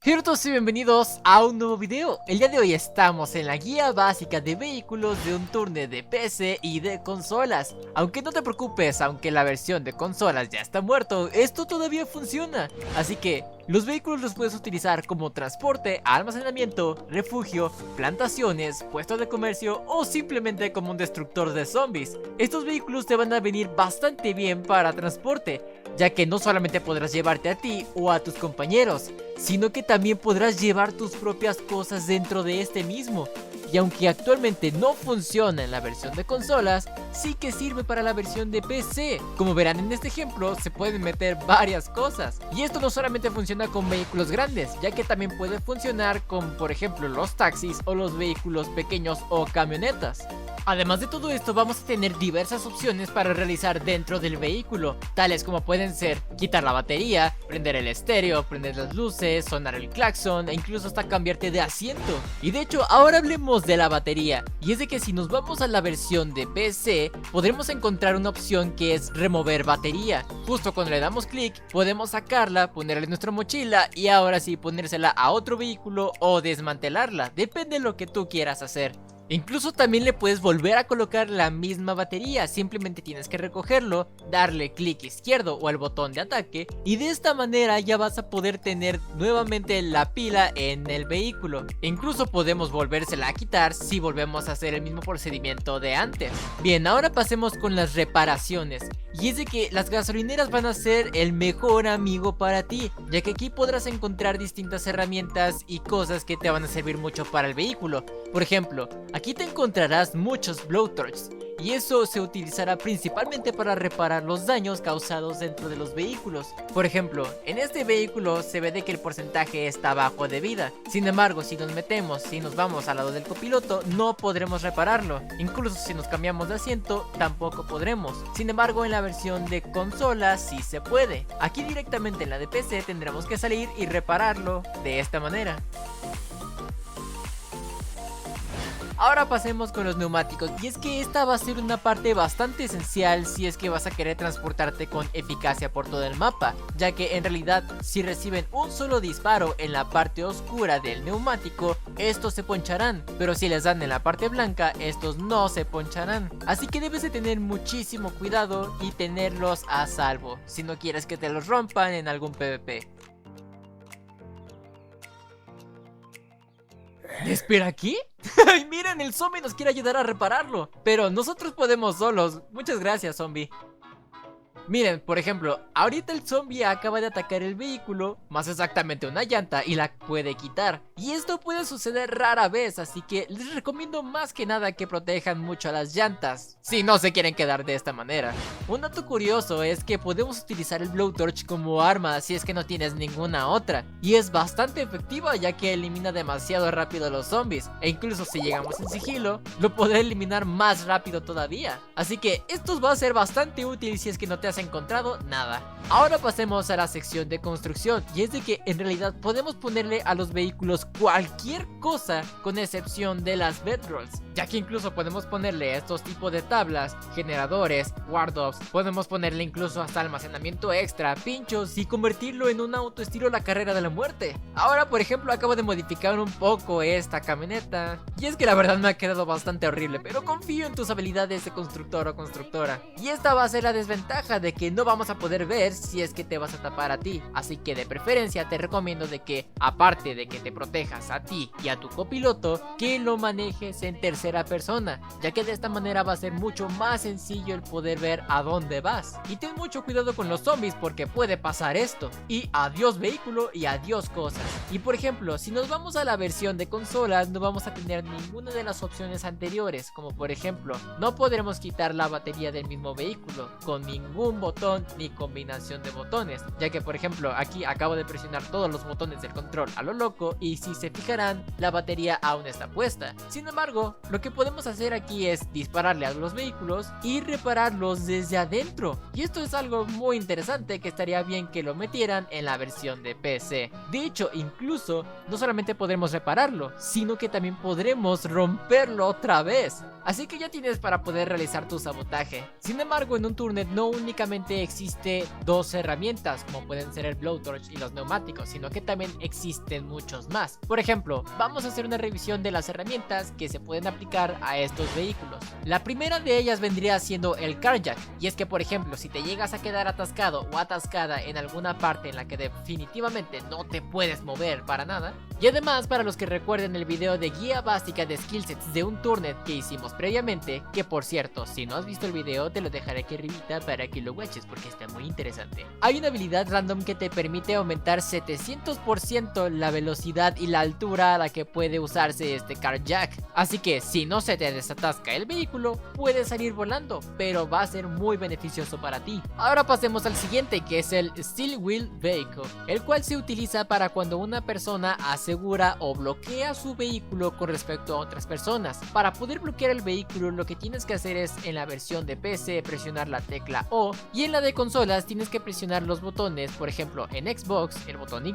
Hola a todos y bienvenidos a un nuevo video. El día de hoy estamos en la guía básica de vehículos de un turno de PC y de consolas. Aunque no te preocupes, aunque la versión de consolas ya está muerto, esto todavía funciona. Así que los vehículos los puedes utilizar como transporte, almacenamiento, refugio, plantaciones, puestos de comercio o simplemente como un destructor de zombies. Estos vehículos te van a venir bastante bien para transporte, ya que no solamente podrás llevarte a ti o a tus compañeros, sino que también podrás llevar tus propias cosas dentro de este mismo. Y aunque actualmente no funciona en la versión de consolas, sí que sirve para la versión de PC. Como verán en este ejemplo, se pueden meter varias cosas. Y esto no solamente funciona con vehículos grandes, ya que también puede funcionar con, por ejemplo, los taxis o los vehículos pequeños o camionetas. Además de todo esto, vamos a tener diversas opciones para realizar dentro del vehículo, tales como pueden ser quitar la batería, prender el estéreo, prender las luces, sonar el claxon e incluso hasta cambiarte de asiento. Y de hecho, ahora hablemos de la batería, y es de que si nos vamos a la versión de PC, podremos encontrar una opción que es remover batería. Justo cuando le damos clic, podemos sacarla, ponerla en nuestra mochila y ahora sí ponérsela a otro vehículo o desmantelarla, depende de lo que tú quieras hacer. Incluso también le puedes volver a colocar la misma batería, simplemente tienes que recogerlo, darle clic izquierdo o al botón de ataque y de esta manera ya vas a poder tener nuevamente la pila en el vehículo. Incluso podemos volvérsela a quitar si volvemos a hacer el mismo procedimiento de antes. Bien, ahora pasemos con las reparaciones. Y es de que las gasolineras van a ser el mejor amigo para ti, ya que aquí podrás encontrar distintas herramientas y cosas que te van a servir mucho para el vehículo. Por ejemplo, aquí te encontrarás muchos blowtorches, y eso se utilizará principalmente para reparar los daños causados dentro de los vehículos. Por ejemplo, en este vehículo se ve de que el porcentaje está bajo de vida. Sin embargo, si nos vamos al lado del copiloto, no podremos repararlo. Incluso si nos cambiamos de asiento, tampoco podremos. Sin embargo, en la versión de consola sí se puede. Aquí directamente en la de PC tendremos que salir y repararlo de esta manera. Ahora pasemos con los neumáticos, y es que esta va a ser una parte bastante esencial si es que vas a querer transportarte con eficacia por todo el mapa, ya que en realidad si reciben un solo disparo en la parte oscura del neumático, estos se poncharán, pero si les dan en la parte blanca, estos no se poncharán. Así que debes de tener muchísimo cuidado y tenerlos a salvo, si no quieres que te los rompan en algún PvP. ¿Espera aquí? ¡Ay, miren! El zombie nos quiere ayudar a repararlo. Pero nosotros podemos solos. Muchas gracias, zombie. Miren, por ejemplo, ahorita el zombie acaba de atacar el vehículo, más exactamente una llanta, y la puede quitar. Y esto puede suceder rara vez, así que les recomiendo más que nada que protejan mucho a las llantas, si no se quieren quedar de esta manera. Un dato curioso es que podemos utilizar el blowtorch como arma si es que no tienes ninguna otra, y es bastante efectiva ya que elimina demasiado rápido a los zombies, e incluso si llegamos en sigilo, lo podrá eliminar más rápido todavía. Así que esto va a ser bastante útil si es que no te has encontrado nada. Ahora pasemos a la sección de construcción, y es de que en realidad podemos ponerle a los vehículos cualquier cosa con excepción de las bedrolls, ya que incluso podemos ponerle estos tipos de tablas, generadores, wardrops, podemos ponerle incluso hasta almacenamiento extra, pinchos y convertirlo en un auto estilo la carrera de la muerte. Ahora por ejemplo acabo de modificar un poco esta camioneta, y es que la verdad me ha quedado bastante horrible, pero confío en tus habilidades de constructor o constructora. Y esta va a ser la desventaja de que no vamos a poder ver si es que te vas a tapar a ti, así que de preferencia te recomiendo de que, aparte de que te protejas a ti y a tu copiloto, que lo manejes en tercera persona, ya que de esta manera va a ser mucho más sencillo el poder ver a dónde vas. Y ten mucho cuidado con los zombies porque puede pasar esto, y adiós vehículo y adiós cosas. Y por ejemplo, si nos vamos a la versión de consolas, no vamos a tener ninguna de las opciones anteriores, como por ejemplo, no podremos quitar la batería del mismo vehículo con ningún botón ni combinación de botones, ya que por ejemplo aquí acabo de presionar todos los botones del control a lo loco y si se fijarán la batería aún está puesta. Sin embargo, lo que podemos hacer aquí es dispararle a los vehículos y repararlos desde adentro, y esto es algo muy interesante que estaría bien que lo metieran en la versión de PC. De hecho, incluso no solamente podremos repararlo, sino que también podremos romperlo otra vez. así que ya tienes para poder realizar tu sabotaje. Sin embargo, en un turnet no únicamente existe dos herramientas como pueden ser el blowtorch y los neumáticos, sino que también existen muchos más. Por ejemplo, vamos a hacer una revisión de las herramientas que se pueden aplicar a estos vehículos. La primera de ellas vendría siendo el carjack, y es que por ejemplo si te llegas a quedar atascado o atascada en alguna parte en la que definitivamente no te puedes mover para nada. Y además, para los que recuerden el video de guía básica de skillsets de un turnet que hicimos previamente, que por cierto, si no has visto el video te lo dejaré aquí arribita para que lo watches porque está muy interesante. Hay una habilidad random que te permite aumentar 700% la velocidad y la altura a la que puede usarse este carjack, así que si no se te desatasca el vehículo puedes salir volando, pero va a ser muy beneficioso para ti. Ahora pasemos al siguiente, que es el Steel Wheel Vehicle, el cual se utiliza para cuando una persona asegura o bloquea su vehículo con respecto a otras personas. Para poder bloquear el vehículo lo que tienes que hacer es, en la versión de PC, presionar la tecla O, y en la de consolas tienes que presionar los botones, por ejemplo en Xbox el botón Y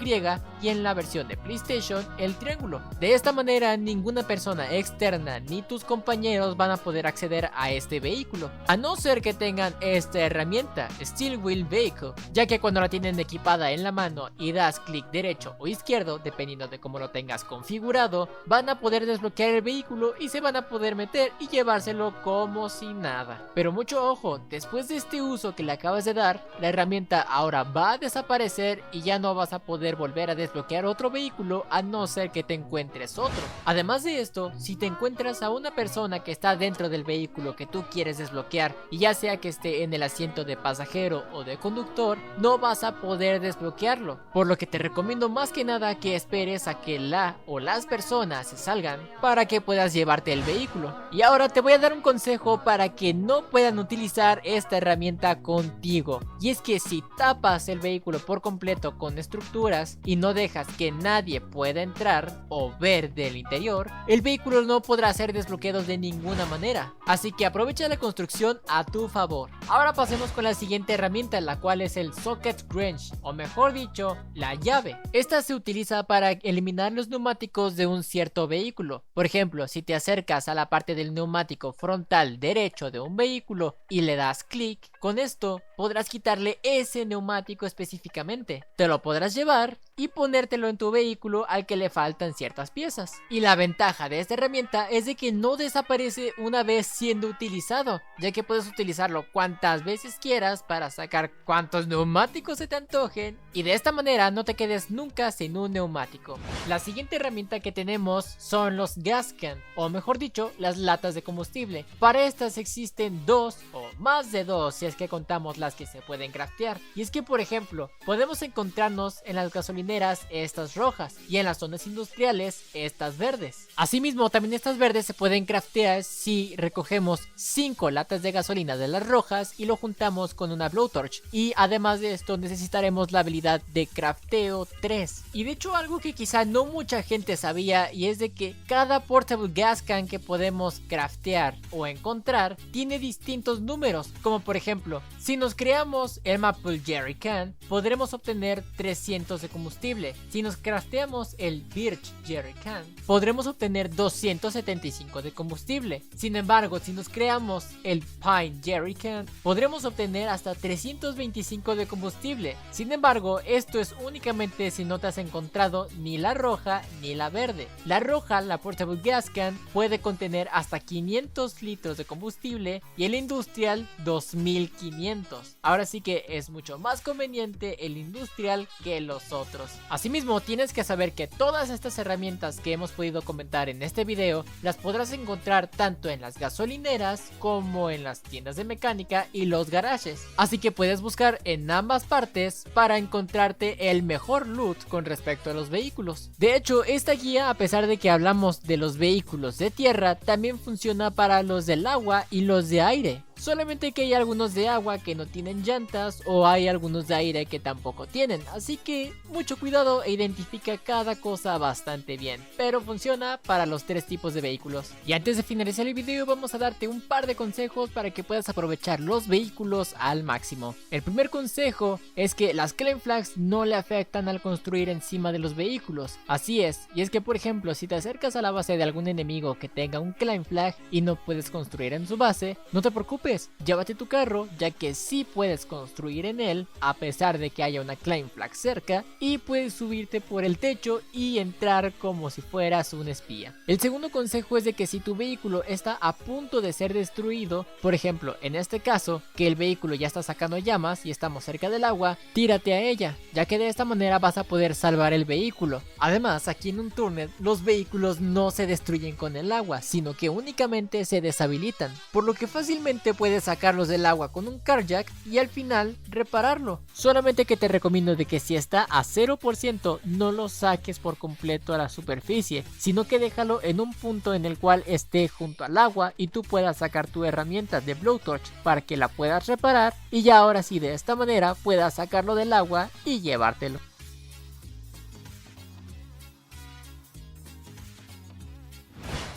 y en la versión de PlayStation el triángulo. De esta manera ninguna persona externa ni tus compañeros van a poder acceder a este vehículo, a no ser que tengan esta herramienta Steel Wheel Vehicle, ya que cuando la tienen equipada en la mano y das clic derecho o izquierdo dependiendo de cómo lo tengas configurado, van a poder desbloquear el vehículo y se van a poder meter y llevárselo como si nada. Pero mucho ojo, después de este uso que le acabas de dar, la herramienta ahora va a desaparecer y ya no vas a poder volver a desbloquear otro vehículo a no ser que te encuentres otro. Además de esto, si te encuentras a una persona que está dentro del vehículo que tú quieres desbloquear, y ya sea que esté en el asiento de pasajero o de conductor, no vas a poder desbloquearlo, por lo que te recomiendo más que nada que esperes a que la o las personas se salgan para que puedas llevarte el vehículo. Y ahora te voy a dar un consejo para que no puedan utilizar esta herramienta contigo, y es que si tapas el vehículo por completo con estructuras y no dejas que nadie pueda entrar o ver del interior, el vehículo no podrá ser desbloqueado de ninguna manera, así que aprovecha la construcción a tu favor. Ahora pasemos con la siguiente herramienta, la cual es el Socket Wrench, o mejor dicho, la llave. Esta se utiliza para eliminar los neumáticos de un cierto vehículo. Por ejemplo, si te acercas a la parte del neumático frontal derecho de un vehículo y le das clic, con esto podrás quitarle ese neumático específicamente. Te lo podrás llevar y ponértelo en tu vehículo al que le faltan ciertas piezas. Y la ventaja de esta herramienta es de que no desaparece una vez siendo utilizado, ya que puedes utilizarlo cuantas veces quieras para sacar cuantos neumáticos se te antojen, y de esta manera no te quedes nunca sin un neumático. La siguiente herramienta que tenemos son los gas can, o mejor dicho, las latas de combustible. Para estas existen dos o más de dos si es que contamos las que se pueden craftear, y es que por ejemplo podemos encontrarnos en las gasolineras estas rojas y en las zonas industriales estas verdes. Asimismo, también estas verdes se pueden craftear si recogemos 5 latas de gasolina de las rojas y lo juntamos con una blowtorch, y además de esto necesitaremos la habilidad de crafteo 3. Y de hecho algo que quizá no mucha gente sabía, y es de que cada portable gas can que podemos craftear o encontrar tiene distintos números, como por ejemplo si nos creamos el Maple Jerry Can podremos obtener 300 de combustible. Si nos crafteamos el Birch Jerry Can podremos obtener 275 de combustible. Sin embargo, si nos creamos el Pine Jerry Can podremos obtener hasta 325 de combustible. Sin embargo, esto es únicamente si no te has encontrado ni la roja ni la verde. La roja, la Portable Gas Can, puede contener hasta 500 litros de combustible y el industrial 2500. Ahora sí que es mucho más conveniente el industrial que los otros. Asimismo, tienes que saber que todas estas herramientas que hemos podido comentar en este video las podrás encontrar tanto en las gasolineras como en las tiendas de mecánica y los garajes. Así que puedes buscar en ambas partes para encontrarte el mejor loot con respecto a los vehículos. De hecho, esta guía, a pesar de que hablamos de los vehículos de tierra, también funciona para los del agua y los de aire. solamente que hay algunos de agua que no tienen llantas o hay algunos de aire que tampoco tienen, así que mucho cuidado e identifica cada cosa bastante bien, pero funciona para los tres tipos de vehículos. Y antes de finalizar el video vamos a darte un par de consejos para que puedas aprovechar los vehículos al máximo. El primer consejo es que las Claim Flags no le afectan al construir encima de los vehículos. Así es, y es que por ejemplo si te acercas a la base de algún enemigo que tenga un Claim Flag y no puedes construir en su base, no te preocupes, llévate tu carro ya que sí puedes construir en él a pesar de que haya una Claim Flag cerca y puedes subirte por el techo y entrar como si fueras un espía. El segundo consejo es de que si tu vehículo está a punto de ser destruido, por ejemplo en este caso que el vehículo ya está sacando llamas y estamos cerca del agua, tírate a ella, ya que de esta manera vas a poder salvar el vehículo. Además aquí en Unturned los vehículos no se destruyen con el agua, sino que únicamente se deshabilitan, por lo que fácilmente puedes sacarlos del agua con un carjack y al final repararlo. Solamente que te recomiendo de que si está a 0% no lo saques por completo a la superficie, sino que déjalo en un punto en el cual esté junto al agua y tú puedas sacar tu herramienta de blowtorch para que la puedas reparar y ya ahora sí de esta manera puedas sacarlo del agua y llevártelo.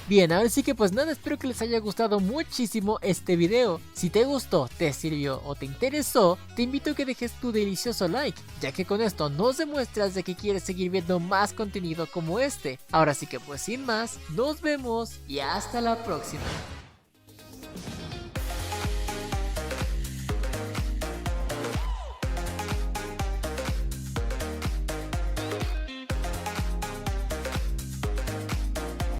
Bien, ahora sí que pues nada, espero que les haya gustado muchísimo este video. Si te gustó, te sirvió o te interesó, te invito a que dejes tu delicioso like, ya que con esto nos demuestras de que quieres seguir viendo más contenido como este. Ahora sí que pues sin más, nos vemos y hasta la próxima.